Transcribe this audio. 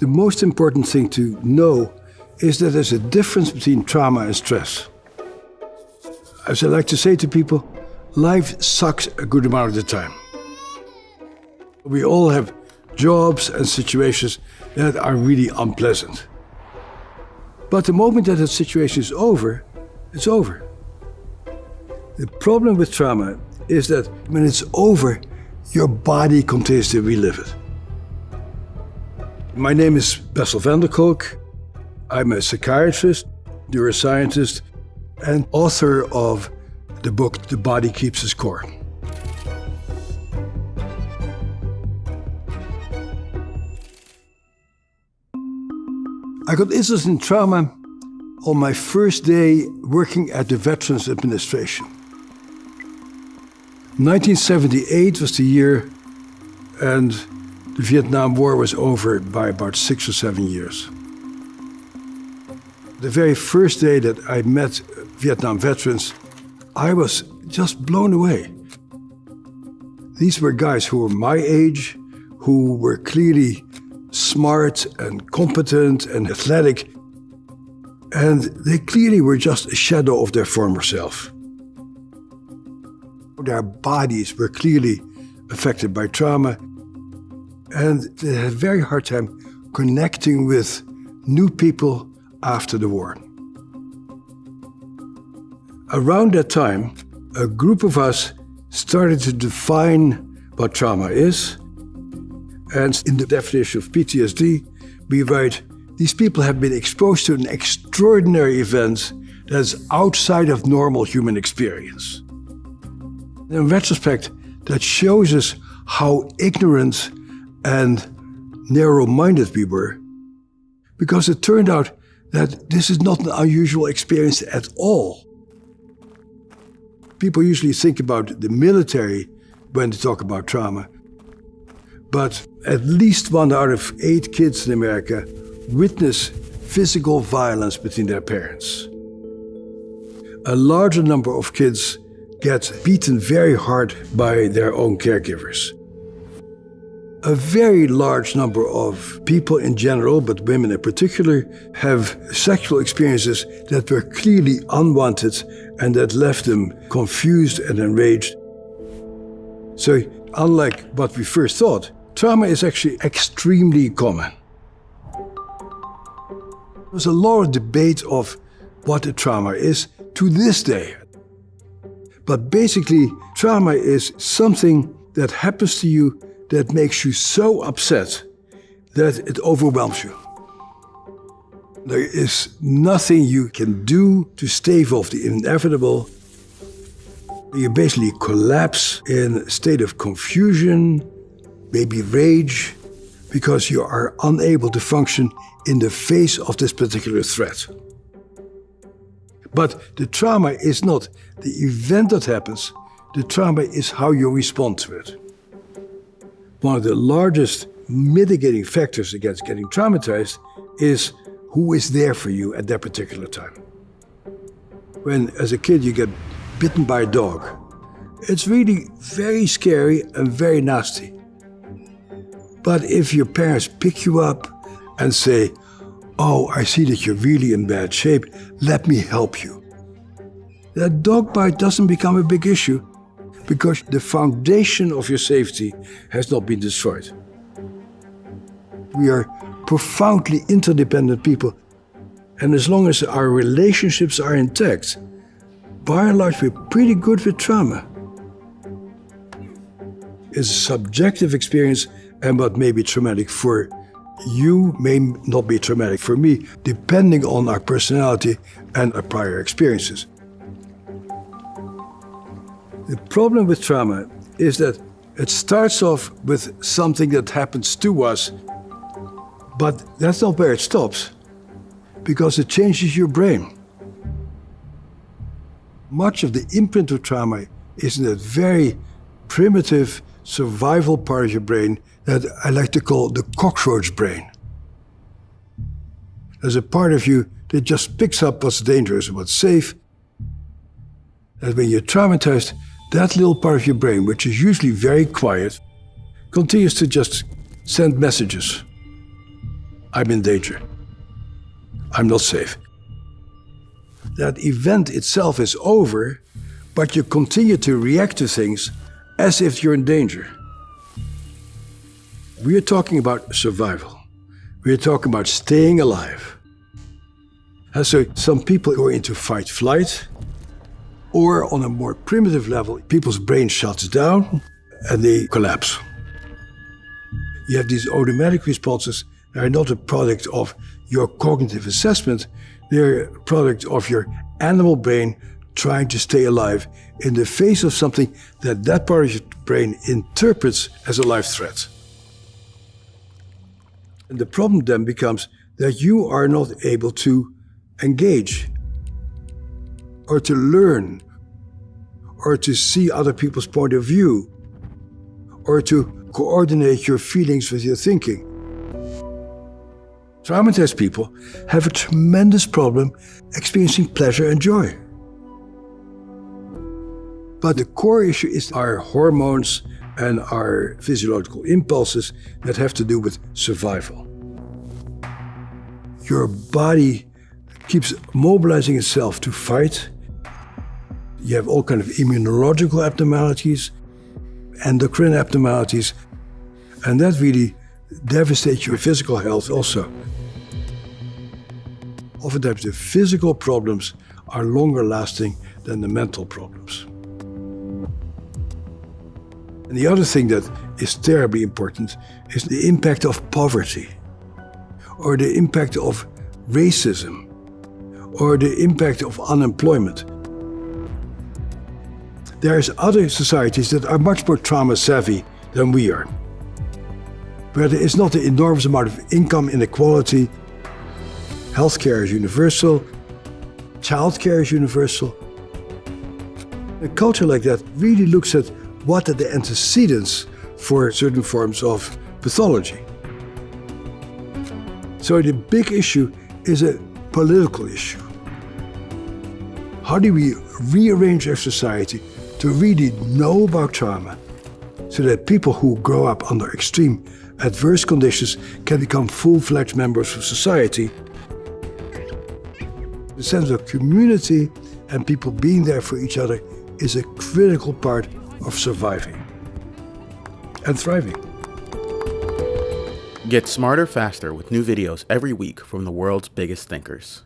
The most important thing to know is that there's a difference between trauma and stress. As I like to say to people, life sucks a good amount of the time. We all have jobs and situations that are really unpleasant. But the moment that situation is over, it's over. The problem with trauma is that when it's over, your body continues to relive it. My name is Bessel van der Kolk. I'm a psychiatrist, neuroscientist, and author of the book, The Body Keeps the Score. I got interested in trauma on my first day working at the Veterans Administration. 1978 was the year, and the Vietnam War was over by about 6 or 7 years. The very first day that I met Vietnam veterans, I was just blown away. These were guys who were my age, who were clearly smart and competent and athletic, and they clearly were just a shadow of their former self. Their bodies were clearly affected by trauma, and they had a very hard time connecting with new people after the war. Around that time, a group of us started to define what trauma is. And in the definition of PTSD, we write, these people have been exposed to an extraordinary event that is outside of normal human experience. In retrospect, that shows us how ignorant and narrow-minded we were, because it turned out that this is not an unusual experience at all. People usually think about the military when they talk about trauma, but at least 1 out of 8 kids in America witness physical violence between their parents. A larger number of kids get beaten very hard by their own caregivers. A very large number of people in general, but women in particular, have sexual experiences that were clearly unwanted and that left them confused and enraged. So, unlike what we first thought, trauma is actually extremely common. There's a lot of debate of what a trauma is to this day. But basically, trauma is something that happens to you that makes you so upset that it overwhelms you. There is nothing you can do to stave off the inevitable. You basically collapse in a state of confusion, maybe rage, because you are unable to function in the face of this particular threat. But the trauma is not the event that happens, the trauma is how you respond to it. One of the largest mitigating factors against getting traumatized is who is there for you at that particular time. When, as a kid, you get bitten by a dog, it's really very scary and very nasty. But if your parents pick you up and say, "Oh, I see that you're really in bad shape, let me help you," that dog bite doesn't become a big issue because the foundation of your safety has not been destroyed. We are profoundly interdependent people, and as long as our relationships are intact, by and large, we're pretty good with trauma. It's a subjective experience, and what may be traumatic for you may not be traumatic for me, depending on our personality and our prior experiences. The problem with trauma is that it starts off with something that happens to us, but that's not where it stops, because it changes your brain. Much of the imprint of trauma is in that very primitive survival part of your brain that I like to call the cockroach brain. There's a part of you that just picks up what's dangerous and what's safe. And when you're traumatized, that little part of your brain, which is usually very quiet, continues to just send messages. I'm in danger. I'm not safe. That event itself is over, but you continue to react to things as if you're in danger. We are talking about survival. We are talking about staying alive. And so some people go into fight-flight, or on a more primitive level, people's brain shuts down and they collapse. You have these automatic responses that are not a product of your cognitive assessment, they're a product of your animal brain trying to stay alive in the face of something that part of your brain interprets as a life threat. And the problem then becomes that you are not able to engage, or to learn, or to see other people's point of view, or to coordinate your feelings with your thinking. Traumatized people have a tremendous problem experiencing pleasure and joy. But the core issue is our hormones and our physiological impulses that have to do with survival. Your body keeps mobilizing itself to fight. You have all kinds of immunological abnormalities, endocrine abnormalities, and that really devastates your physical health also. Oftentimes the physical problems are longer lasting than the mental problems. And the other thing that is terribly important is the impact of poverty, or the impact of racism, or the impact of unemployment. There's other societies that are much more trauma savvy than we are, where there is not an enormous amount of income inequality. Healthcare is universal, childcare is universal. A culture like that really looks at what are the antecedents for certain forms of pathology. So the big issue is a political issue. How do we rearrange our society to really know about trauma so that people who grow up under extreme adverse conditions can become full-fledged members of society? The sense of community and people being there for each other is a critical part of surviving and thriving. Get smarter faster with new videos every week from the world's biggest thinkers.